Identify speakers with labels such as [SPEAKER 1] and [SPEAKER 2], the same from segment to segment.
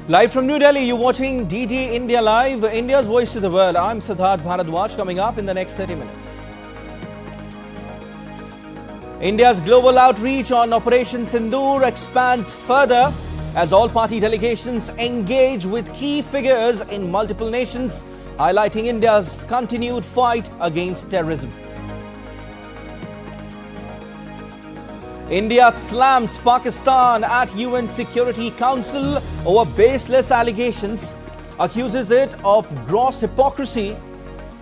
[SPEAKER 1] Live from New Delhi, you're watching DD India Live, India's voice to the world. I'm Siddharth Bharadwaj. Coming up in the next 30 minutes. India's global outreach on Operation Sindoor expands further as all-party delegations engage with key figures in multiple nations, highlighting India's continued fight against terrorism. India slams Pakistan at UN Security Council over baseless allegations, accuses it of gross hypocrisy,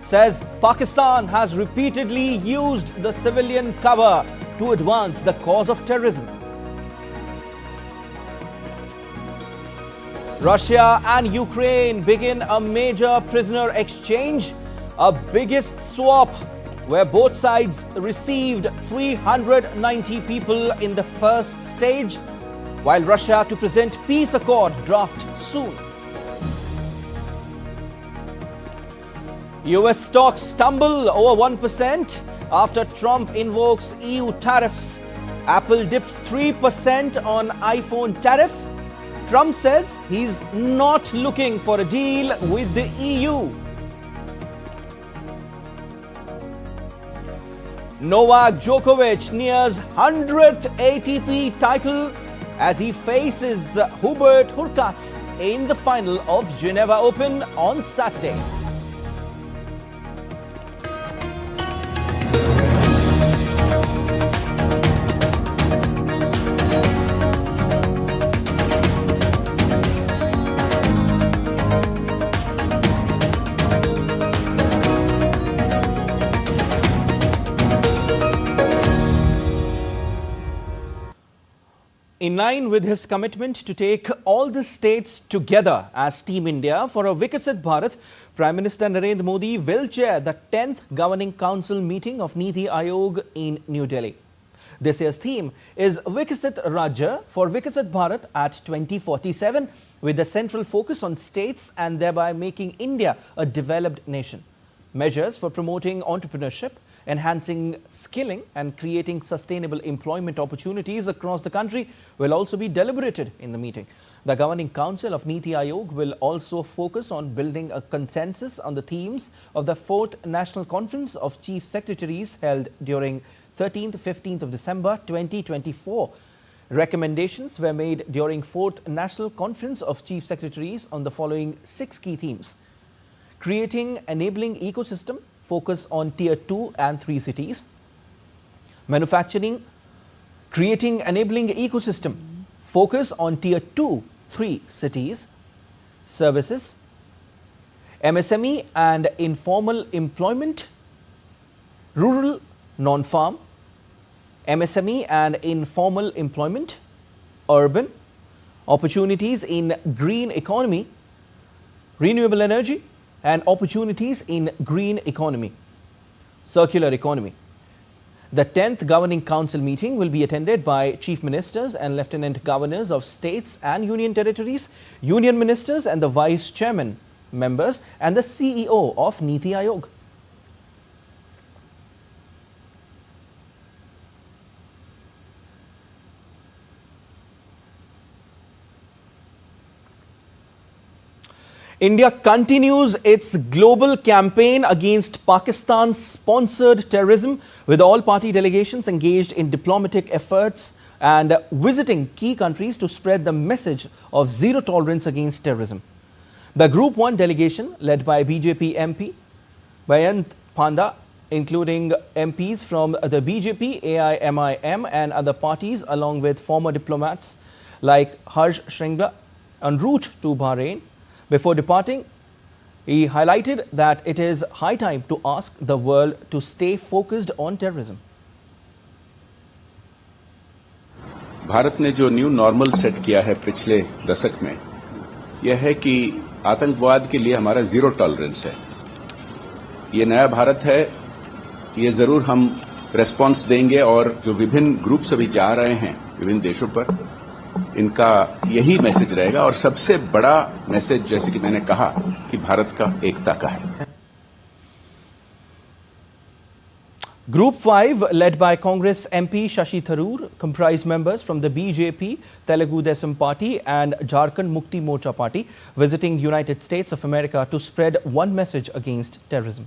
[SPEAKER 1] says Pakistan has repeatedly used the civilian cover to advance the cause of terrorism. Russia and Ukraine begin a major prisoner exchange, a biggest swap where both sides received 390 people in the first stage, while Russia to present peace accord draft soon. US stocks stumble over 1% after Trump invokes EU tariffs. Apple dips 3% on iPhone tariff. Trump says he's not looking for a deal with the EU. Novak Djokovic nears 100th ATP title as he faces Hubert Hurkacz in the final of Geneva Open on Saturday. In line with his commitment to take all the states together as Team India for a Viksit Bharat, Prime Minister Narendra Modi will chair the 10th Governing Council meeting of Niti Aayog in New Delhi. This year's theme is Viksit Rajya for Viksit Bharat at 2047, with the central focus on states and thereby making India a developed nation. Measures for promoting entrepreneurship, enhancing skilling and creating sustainable employment opportunities across the country will also be deliberated in the meeting. The Governing Council of Niti Aayog will also focus on building a consensus on the themes of the 4th National Conference of Chief Secretaries held during 13th-15th of December 2024. Recommendations were made during 4th National Conference of Chief Secretaries on the following 6 key themes: creating enabling ecosystem, focus on Tier 2 and 3 cities; manufacturing, creating enabling ecosystem, focus on Tier 2, 3 cities; services, MSME and informal employment; rural non-farm, MSME and informal employment; urban, opportunities in green economy; renewable energy, and opportunities in green economy, circular economy. The 10th Governing Council meeting will be attended by Chief Ministers and Lieutenant Governors of states and union territories, union ministers and the Vice Chairman, members and the CEO of Niti Aayog. India continues its global campaign against Pakistan-sponsored terrorism, with all-party delegations engaged in diplomatic efforts and visiting key countries to spread the message of zero tolerance against terrorism. The Group 1 delegation, led by BJP MP Bayant Panda, including MPs from the BJP, AIMIM and other parties, along with former diplomats like Harsh Shringla, en route to Bahrain. Before departing, he highlighted that it is high time to ask the world to stay focused on terrorism.
[SPEAKER 2] Bharat ने जो new normal set किया है पिछले दशक में, यह है कि आतंकवाद के लिए हमारा जीरो टॉलरेंस है। ये नया भारत है, ये जरूर हम रेस्पॉन्स देंगे और जो विभिन्न ग्रुप्स अभी जा रहे हैं विभिन्न देशों पर, इनका यही मैसेज रहेगा और सबसे बड़ा मैसेज, जैसे कि मैंने कहा, कि भारत का एकता का है।
[SPEAKER 1] Group 5, led by Congress MP Shashi Tharoor, comprise members from the BJP, Telugu Desam Party and Jharkhand Mukti Morcha Party, visiting United States of America to spread one message against terrorism.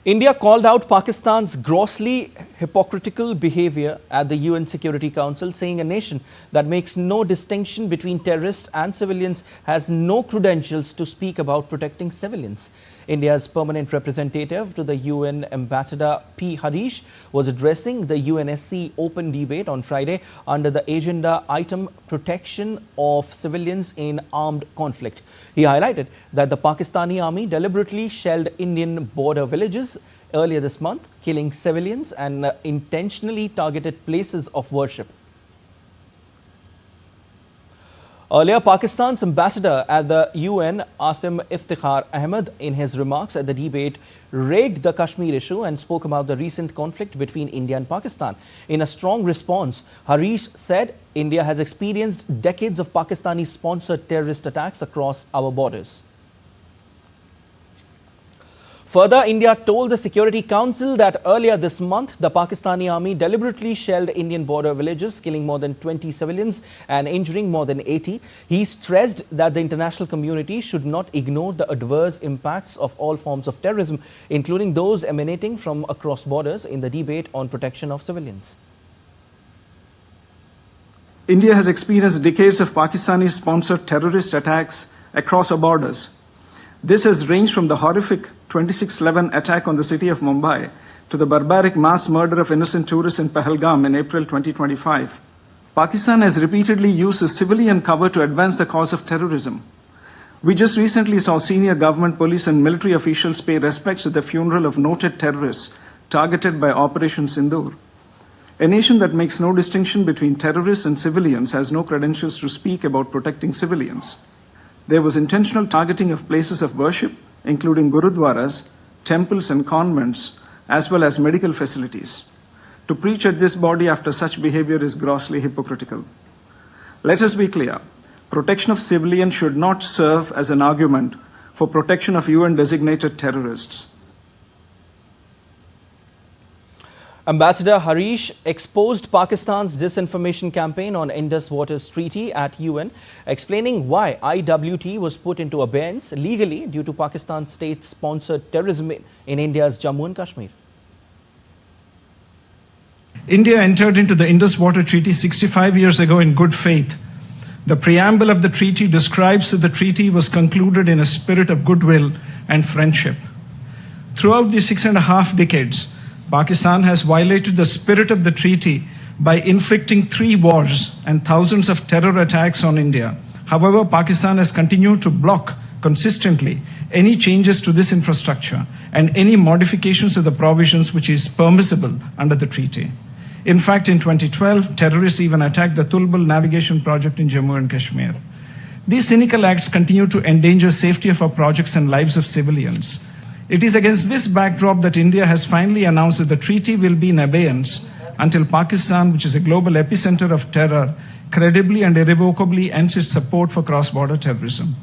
[SPEAKER 1] India called out Pakistan's grossly hypocritical behavior at the UN Security Council, saying a nation that makes no distinction between terrorists and civilians has no credentials to speak about protecting civilians. India's permanent representative to the UN Ambassador P. Harish was addressing the UNSC Open debate on Friday under the agenda item Protection of Civilians in Armed Conflict. He highlighted that the Pakistani army deliberately shelled Indian border villages earlier this month, killing civilians and intentionally targeted places of worship. Earlier, Pakistan's ambassador at the UN, Asim Iftikhar Ahmed, in his remarks at the debate, raised the Kashmir issue and spoke about the recent conflict between India and Pakistan. In a strong response, Harish said India has experienced decades of Pakistani-sponsored terrorist attacks across our borders. Further, India told the Security Council that earlier this month, the Pakistani army deliberately shelled Indian border villages, killing more than 20 civilians and injuring more than 80. He stressed that the international community should not ignore the adverse impacts of all forms of terrorism, including those emanating from across borders, in the debate on protection of civilians.
[SPEAKER 3] India has experienced decades of Pakistani-sponsored terrorist attacks across our borders. This has ranged from the horrific 26/11 attack on the city of Mumbai to the barbaric mass murder of innocent tourists in Pahalgam in April 2025. Pakistan has repeatedly used a civilian cover to advance the cause of terrorism. We just recently saw senior government, police and military officials pay respects at the funeral of noted terrorists targeted by Operation Sindoor. A nation that makes no distinction between terrorists and civilians has no credentials to speak about protecting civilians. There was intentional targeting of places of worship, including gurudwaras, temples and convents, as well as medical facilities. To preach at this body after such behavior is grossly hypocritical. Let us be clear. Protection of civilians should not serve as an argument for protection of UN-designated terrorists.
[SPEAKER 1] Ambassador Harish exposed Pakistan's disinformation campaign on Indus Waters Treaty at UN, explaining why IWT was put into abeyance legally due to Pakistan's state-sponsored terrorism in India's Jammu and Kashmir.
[SPEAKER 3] India entered into the Indus Water Treaty 65 years ago in good faith. The preamble of the treaty describes that the treaty was concluded in a spirit of goodwill and friendship. Throughout the 6.5 decades, Pakistan has violated the spirit of the treaty by inflicting 3 wars and thousands of terror attacks on India. However, Pakistan has continued to block consistently any changes to this infrastructure and any modifications to the provisions which is permissible under the treaty. In fact, in 2012, terrorists even attacked the Tulbul navigation project in Jammu and Kashmir. These cynical acts continue to endanger safety of our projects and lives of civilians. It is against this backdrop that India has finally announced that the treaty will be in abeyance until Pakistan, which is a global epicenter of terror, credibly and irrevocably ends its support for cross-border terrorism.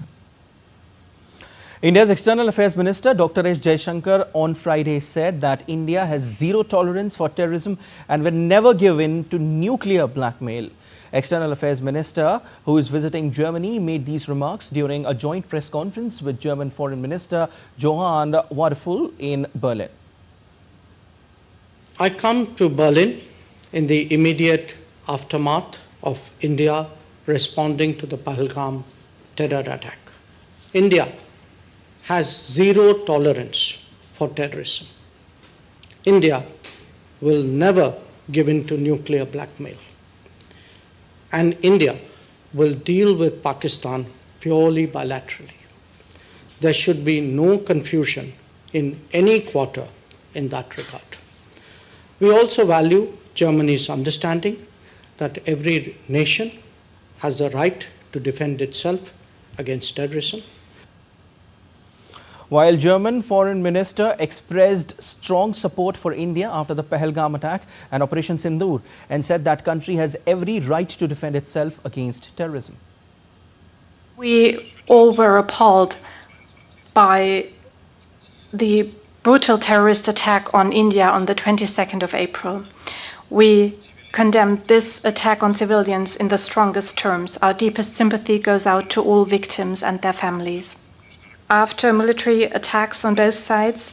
[SPEAKER 1] India's External Affairs Minister Dr. S. Jaishankar on Friday said that India has zero tolerance for terrorism and will never give in to nuclear blackmail. External Affairs Minister, who is visiting Germany, made these remarks during a joint press conference with German Foreign Minister Johann Wadephul in Berlin.
[SPEAKER 4] I come to Berlin in the immediate aftermath of India responding to the Pahalgam terror attack. India has zero tolerance for terrorism. India will never give in to nuclear blackmail. And India will deal with Pakistan purely bilaterally. There should be no confusion in any quarter in that regard. We also value Germany's understanding that every nation has the right to defend itself against terrorism.
[SPEAKER 1] While German Foreign Minister expressed strong support for India after the Pahalgam attack and Operation Sindoor and said that country has every right to defend itself against terrorism.
[SPEAKER 5] We all were appalled by the brutal terrorist attack on India on the 22nd of April. We condemned this attack on civilians in the strongest terms. Our deepest sympathy goes out to all victims and their families. After military attacks on both sides,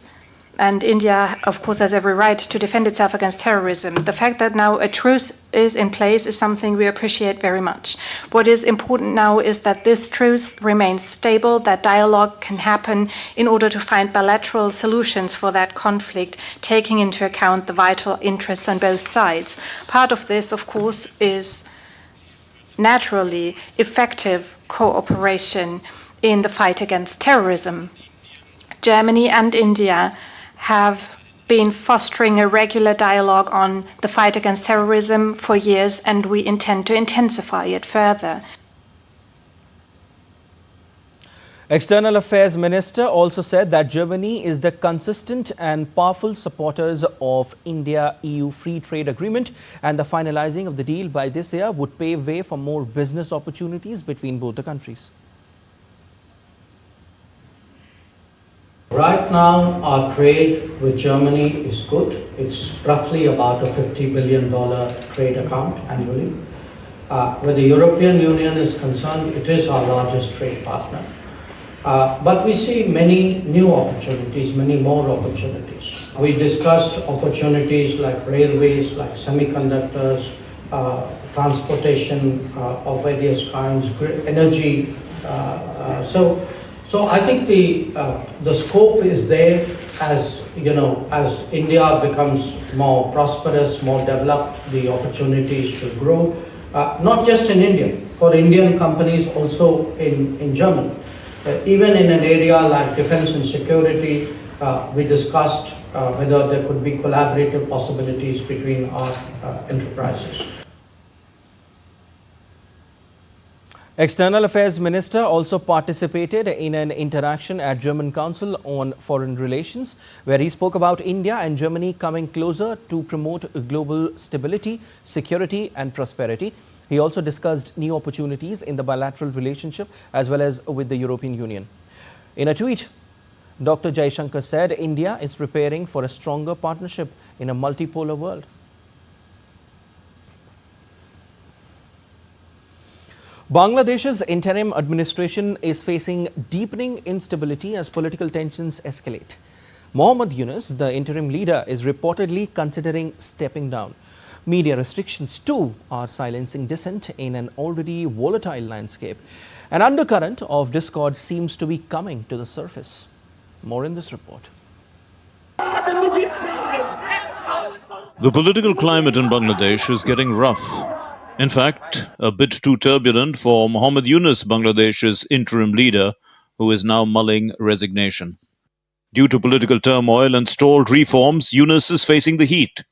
[SPEAKER 5] and India, of course, has every right to defend itself against terrorism, the fact that now a truce is in place is something we appreciate very much. What is important now is that this truce remains stable, that dialogue can happen in order to find bilateral solutions for that conflict, taking into account the vital interests on both sides. Part of this, of course, is naturally effective cooperation in the fight against terrorism. Germany and India have been fostering a regular dialogue on the fight against terrorism for years, and we intend to intensify it further.
[SPEAKER 1] External Affairs Minister also said that Germany is the consistent and powerful supporters of India-EU Free Trade Agreement, and the finalizing of the deal by this year would pave way for more business opportunities between both the countries.
[SPEAKER 4] Right now, our trade with Germany is good. It's roughly about a $50 billion trade account annually. Where the European Union is concerned, it is our largest trade partner. But we see many new opportunities, many more opportunities. We discussed opportunities like railways, like semiconductors, transportation of various kinds, energy. So I think the scope is there as as India becomes more prosperous, more developed, the opportunities will grow. Not just in India, for Indian companies also in Germany. Even in an area like defense and security, we discussed whether there could be collaborative possibilities between our enterprises.
[SPEAKER 1] External Affairs Minister also participated in an interaction at German Council on Foreign Relations, where he spoke about India and Germany coming closer to promote global stability, security and prosperity. He also discussed new opportunities in the bilateral relationship as well as with the European Union. In a tweet, Dr. Jaishankar said India is preparing for a stronger partnership in a multipolar world. Bangladesh's interim administration is facing deepening instability as political tensions escalate. Mohammad Yunus, the interim leader, is reportedly considering stepping down. Media restrictions too are silencing dissent in an already volatile landscape. An undercurrent of discord seems to be coming to the surface. More in this report.
[SPEAKER 6] The political climate in Bangladesh is getting rough. In fact, a bit too turbulent for Mohammad Yunus, Bangladesh's interim leader, who is now mulling resignation. Due to political turmoil and stalled reforms, Yunus is facing the heat.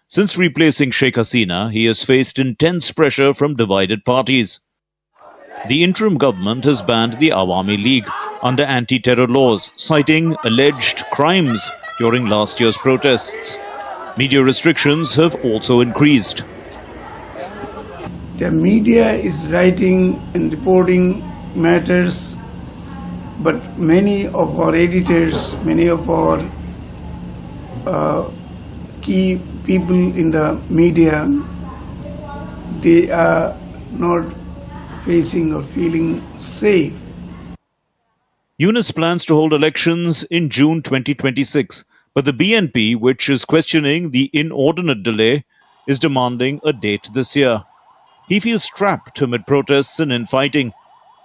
[SPEAKER 6] Since replacing Sheikh Hasina, he has faced intense pressure from divided parties. The interim government has banned the Awami League under anti-terror laws, citing alleged crimes during last year's protests. Media restrictions have also increased.
[SPEAKER 7] The media is writing and reporting matters, but many of our editors, many of our key people in the media, they are not facing or feeling safe.
[SPEAKER 6] Yunus plans to hold elections in June 2026, but the BNP, which is questioning the inordinate delay, is demanding a date this year. He feels trapped amid protests and infighting.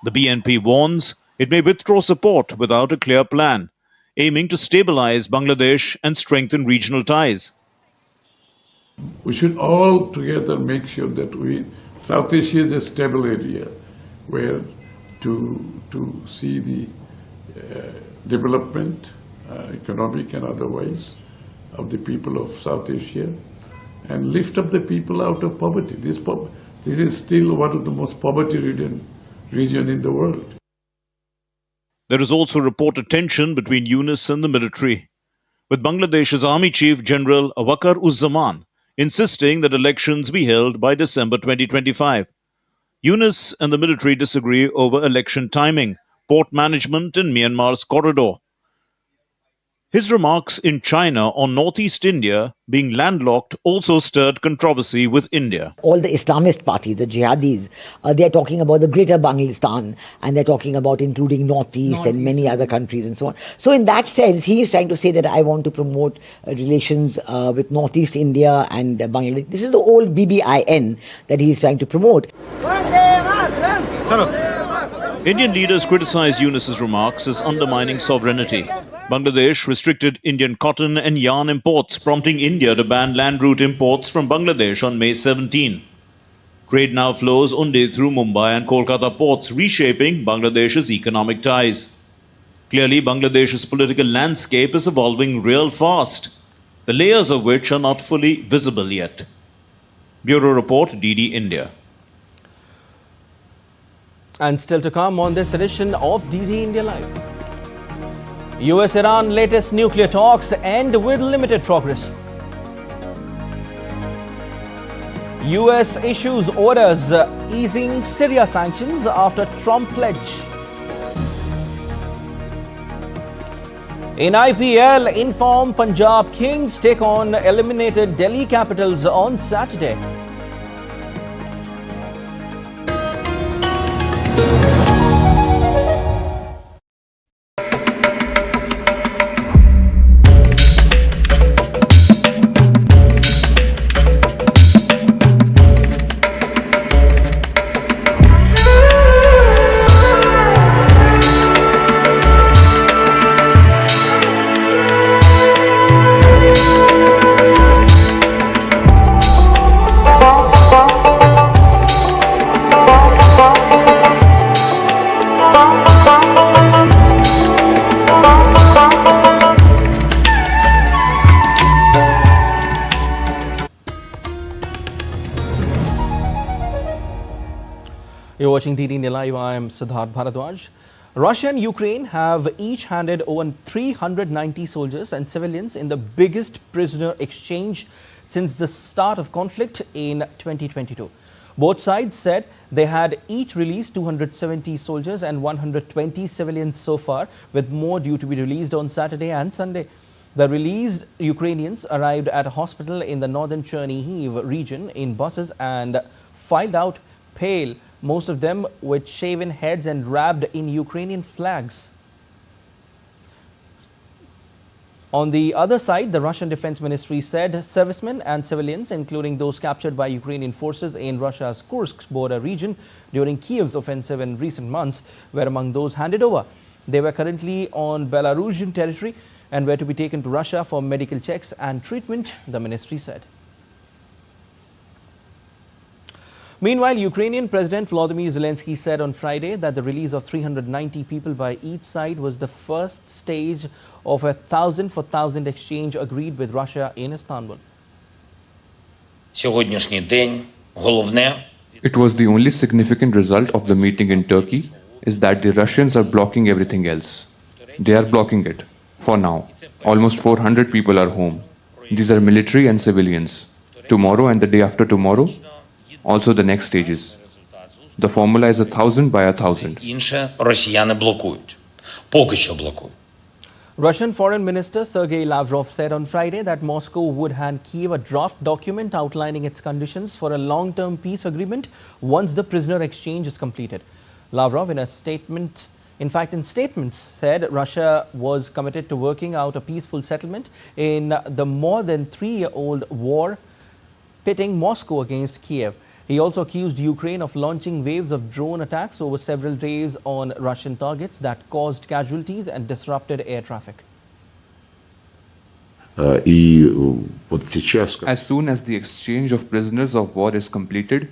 [SPEAKER 6] The BNP warns it may withdraw support without a clear plan, aiming to stabilize Bangladesh and strengthen regional ties.
[SPEAKER 8] We should all together make sure that South Asia is a stable area where to see the development, economic and otherwise, of the people of South Asia and lift up the people out of poverty. This is still one of the most poverty-ridden regions in the world.
[SPEAKER 6] There is also reported tension between Yunus and the military, with Bangladesh's Army Chief General Waqar-uz-Zaman insisting that elections be held by December 2025. Yunus and the military disagree over election timing, port management and Myanmar's corridor. His remarks in China on northeast India being landlocked also stirred controversy with India.
[SPEAKER 9] All the Islamist parties, the jihadis, they're talking about the greater Bangladesh, and they're talking about including Northeast and many other countries and so on. So in that sense, he is trying to say that I want to promote relations with Northeast India and Bangladesh. This is the old BBIN that he is trying to promote.
[SPEAKER 6] Indian leaders criticized Yunus's remarks as undermining sovereignty. Bangladesh restricted Indian cotton and yarn imports, prompting India to ban land route imports from Bangladesh on May 17. Trade now flows only through Mumbai and Kolkata ports, reshaping Bangladesh's economic ties. Clearly, Bangladesh's political landscape is evolving real fast, the layers of which are not fully visible yet. Bureau Report, DD India.
[SPEAKER 1] And still to come on this edition of DD India Live. US-Iran latest nuclear talks end with limited progress. US issues orders easing Syria sanctions after Trump pledge. In IPL, inform Punjab Kings take on eliminated Delhi Capitals on Saturday. You're watching DD India Live. I am Siddharth Bharadwaj. Russia and Ukraine have each handed over 390 soldiers and civilians in the biggest prisoner exchange since the start of conflict in 2022. Both sides said they had each released 270 soldiers and 120 civilians so far, with more due to be released on Saturday and Sunday. The released Ukrainians arrived at a hospital in the northern Chernihiv region in buses and filed out pale, most of them with shaven heads and wrapped in Ukrainian flags. On the other side, the Russian Defense Ministry said servicemen and civilians, including those captured by Ukrainian forces in Russia's Kursk border region during Kiev's offensive in recent months, were among those handed over. They were currently on Belarusian territory and were to be taken to Russia for medical checks and treatment, the ministry said. Meanwhile, Ukrainian President Volodymyr Zelensky said on Friday that the release of 390 people by each side was the first stage of a 1,000 for 1,000 exchange agreed with Russia in Istanbul.
[SPEAKER 10] It was the only significant result of the meeting in Turkey is that the Russians are blocking everything else. They are blocking it. For now, almost 400 people are home. These are military and civilians. Tomorrow and the day after tomorrow, also the next stages. The formula is 1,000 by 1,000.
[SPEAKER 1] Russian Foreign Minister Sergei Lavrov said on Friday that Moscow would hand Kyiv a draft document outlining its conditions for a long-term peace agreement once the prisoner exchange is completed. Lavrov, in statements, said Russia was committed to working out a peaceful settlement in the more than 3-year-old war pitting Moscow against Kiev. He also accused Ukraine of launching waves of drone attacks over several days on Russian targets that caused casualties and disrupted air traffic.
[SPEAKER 10] As soon as the exchange of prisoners of war is completed,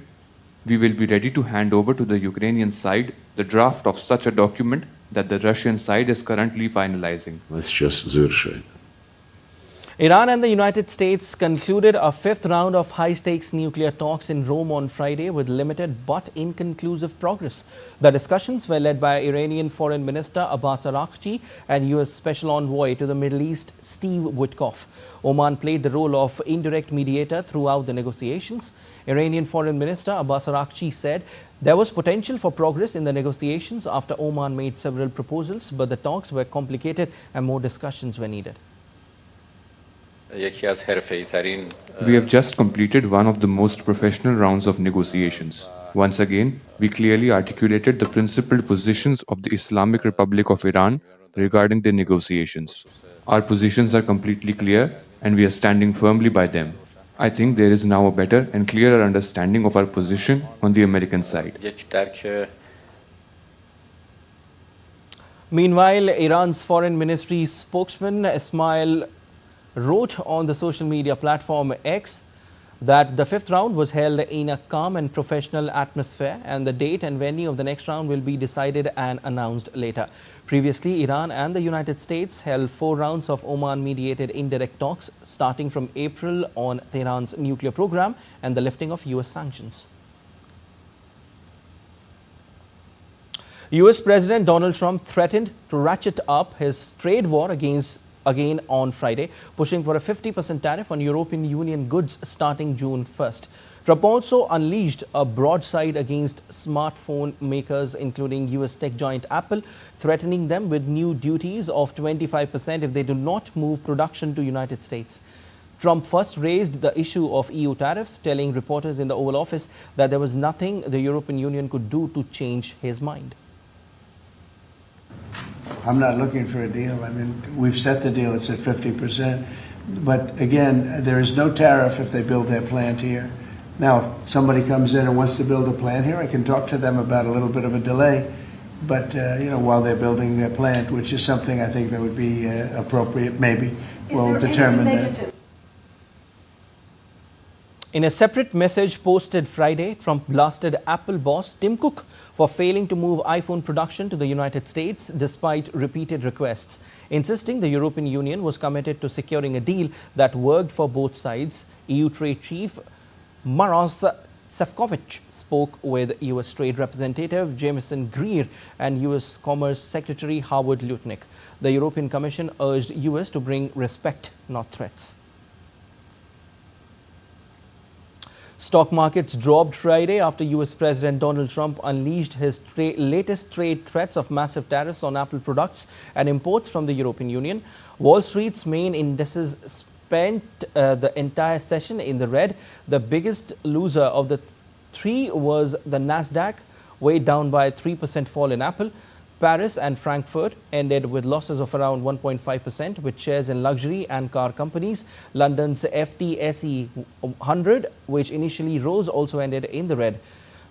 [SPEAKER 10] we will be ready to hand over to the Ukrainian side the draft of such a document that the Russian side is currently finalizing.
[SPEAKER 1] Iran and the United States concluded a fifth round of high-stakes nuclear talks in Rome on Friday with limited but inconclusive progress. The discussions were led by Iranian Foreign Minister Abbas Araghchi and U.S. Special Envoy to the Middle East Steve Witkoff. Oman played the role of indirect mediator throughout the negotiations. Iranian Foreign Minister Abbas Araghchi said there was potential for progress in the negotiations after Oman made several proposals, but the talks were complicated and more discussions were needed.
[SPEAKER 10] We have just completed one of the most professional rounds of negotiations. Once again, we clearly articulated the principled positions of the Islamic Republic of Iran regarding the negotiations. Our positions are completely clear and we are standing firmly by them. I think there is now a better and clearer understanding of our position on the American side.
[SPEAKER 1] Meanwhile, Iran's Foreign Ministry spokesman Ismail wrote on the social media platform X that the fifth round was held in a calm and professional atmosphere and the date and venue of the next round will be decided and announced later. Previously, Iran and the United States held 4 rounds of Oman-mediated indirect talks starting from April on Tehran's nuclear program and the lifting of U.S. sanctions. U.S. President Donald Trump threatened to ratchet up his trade war again on Friday, pushing for a 50% tariff on European Union goods starting June 1st. Trump also unleashed a broadside against smartphone makers, including U.S. tech giant Apple, threatening them with new duties of 25% if they do not move production to United States. Trump first raised the issue of EU tariffs, telling reporters in the Oval Office that there was nothing the European Union could do to change his mind.
[SPEAKER 11] I'm not looking for a deal. I mean, we've set the deal, it's at 50%. But again, there is no tariff if they build their plant here. Now, if somebody comes in and wants to build a plant here, I can talk to them about a little bit of a delay. But, while they're building their plant, which is something I think that would be appropriate, maybe we'll determine that.
[SPEAKER 1] In a separate message posted Friday, Trump blasted Apple boss Tim Cook for failing to move iPhone production to the United States despite repeated requests, insisting the European Union was committed to securing a deal that worked for both sides. EU Trade Chief Maros Sefcovic spoke with U.S. Trade Representative Jameson Greer and U.S. Commerce Secretary Howard Lutnick. The European Commission urged U.S. to bring respect, not threats. Stock markets dropped Friday after U.S. President Donald Trump unleashed his latest trade threats of massive tariffs on Apple products and imports from the European Union. Wall Street's main indices spent the entire session in the red. The biggest loser of the three was the Nasdaq, weighed down by a 3% fall in Apple. Paris and Frankfurt ended with losses of around 1.5%, with shares in luxury and car companies. London's FTSE 100, which initially rose, also ended in the red.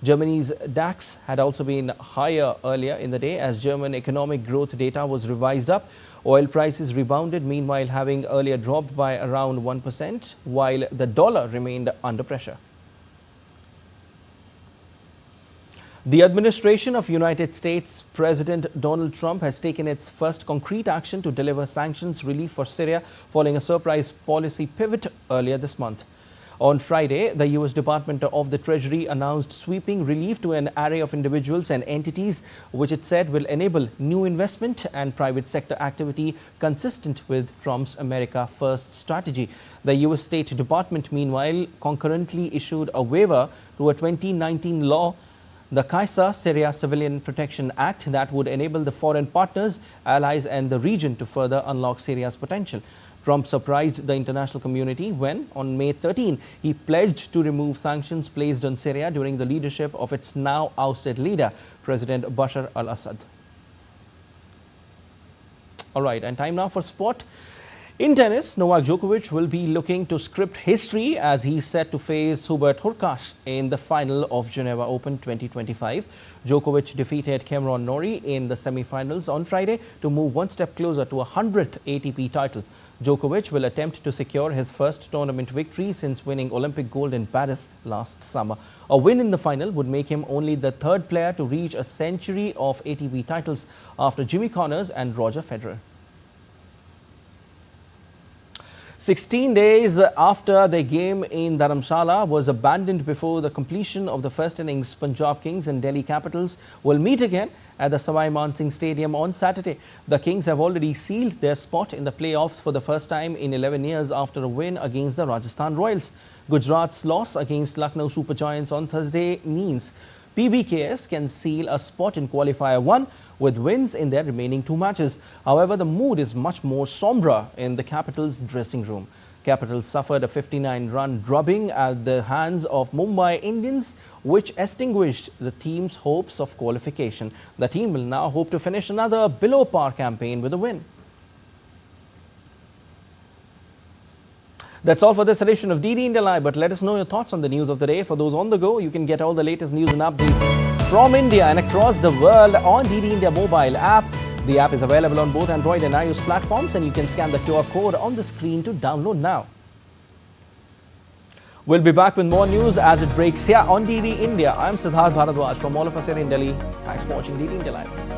[SPEAKER 1] Germany's DAX had also been higher earlier in the day as German economic growth data was revised up. Oil prices rebounded, meanwhile having earlier dropped by around 1%, while the dollar remained under pressure. The administration of United States President Donald Trump has taken its first concrete action to deliver sanctions relief for Syria following a surprise policy pivot earlier this month. On Friday, the U.S. Department of the Treasury announced sweeping relief to an array of individuals and entities, which it said will enable new investment and private sector activity consistent with Trump's America First strategy. The U.S. State Department, meanwhile, concurrently issued a waiver to a 2019 law, the Kaisa Syria Civilian Protection Act, that would enable the foreign partners, allies and the region to further unlock Syria's potential. Trump surprised the international community when, on May 13, he pledged to remove sanctions placed on Syria during the leadership of its now ousted leader, President Bashar al-Assad. All right, and time now for sport. In tennis, Novak Djokovic will be looking to script history as he's set to face Hubert Hurkacz in the final of Geneva Open 2025. Djokovic defeated Cameron Norrie in the semi-finals on Friday to move one step closer to a 100th ATP title. Djokovic will attempt to secure his first tournament victory since winning Olympic gold in Paris last summer. A win in the final would make him only the third player to reach a century of ATP titles after Jimmy Connors and Roger Federer. 16 days after their game in Dharamshala was abandoned before the completion of the first innings, Punjab Kings and Delhi Capitals will meet again at the Savai Man Singh Stadium on Saturday. The Kings have already sealed their spot in the playoffs for the first time in 11 years after a win against the Rajasthan Royals. Gujarat's loss against Lucknow Super Giants on Thursday means PBKS can seal a spot in Qualifier 1 with wins in their remaining 2 matches. However, the mood is much more sombre in the Capitals' dressing room. Capitals suffered a 59-run drubbing at the hands of Mumbai Indians, which extinguished the team's hopes of qualification. The team will now hope to finish another below-par campaign with a win. That's all for this edition of DD India Live, but let us know your thoughts on the news of the day. For those on the go, you can get all the latest news and updates from India and across the world on DD India mobile app. The app is available on both Android and iOS platforms, and you can scan the QR code on the screen to download now. We'll be back with more news as it breaks here on DD India. I'm Siddharth Bharadwaj from all of us here in Delhi. Thanks for watching DD India Live.